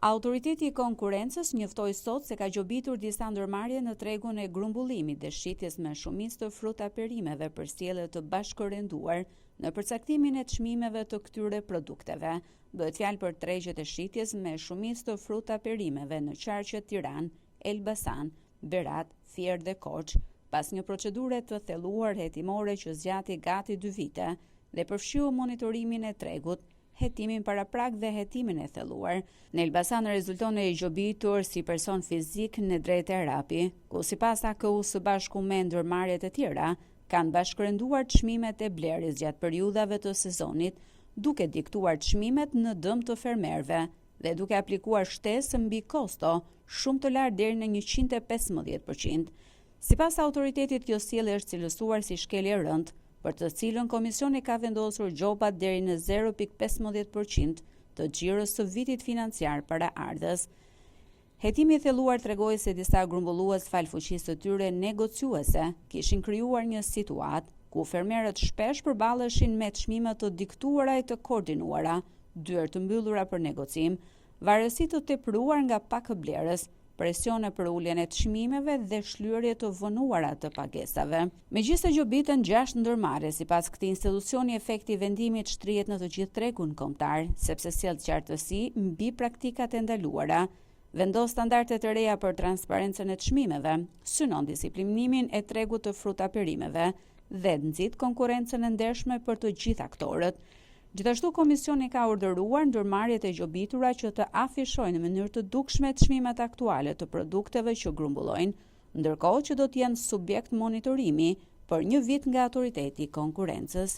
Autoriteti i konkurrencës njoftoi sot se ka gjobitur disa ndërmarrje në tregun e grumbullimit dhe shitjes me shumicë të fruta perimeve për sjellje të bashkërenduar në përcaktimin e çmimeve të këtyre produkteve. Bëhet fjalë për tregjet e shitjes me shumicë të fruta perimeve në qarqet Tiranë, Elbasan, Berat, Fier dhe Korçë, pas një procedure të thelluar hetimore që zgjati gati 2 vite dhe përfshiu monitorimin e tregut, hetimin paraprak dhe hetimin e thelluar. Në Elbasan rezulton e i gjobitur si person fizik në Drejtë Arapi, ku sipas AKU së bashku me ndërmarrjet e tjera, kanë bashkërenduar çmimet e blerjes gjatë periudhave të sezonit, duke diktuar çmimet në dëm të fermerëve dhe duke aplikuar shtesë mbi kosto shumë të lartë deri në 115%. Sipas autoritetit, kjo sjellje është cilësuar si shkelje rënd, për të cilën komisioni ka vendosur gjobat deri në 0.15% të xhiros së vitit financiar paraardhës. Hetimi i thelluar tregoi se disa grumbullues fal fuqisë së tyre negociuese kishin krijuar një situatë ku fermerët shpesh përballeshin me çmime të diktuara e të koordinuara, dyert të mbyllura për negocim, varësi të tepruar nga pakëblerës, presione për uljen e çmimeve dhe shlyerje të vonuara të pagesave. Megjithëse gjobiten 6 ndërmarrje, sipas këtij institucioni efekti i vendimit shtrihet në të gjithë tregun kombëtar, sepse sjell qartësi mbi praktikat e ndaluara, vendos standarde të reja për transparencën e çmimeve, synon disiplinimin e tregut të fruta perimeve dhe nxit konkurrencën e ndershme për të gjithë aktorët. Gjithashtu, komisioni ka urdhëruar ndërmarrjet e gjobitura që të afishojnë në mënyrë të dukshme çmimet aktuale të produkteve që grumbullojnë, ndërkohë që do të jenë subjekt monitorimi për 1 vit nga Autoriteti i Konkurrencës.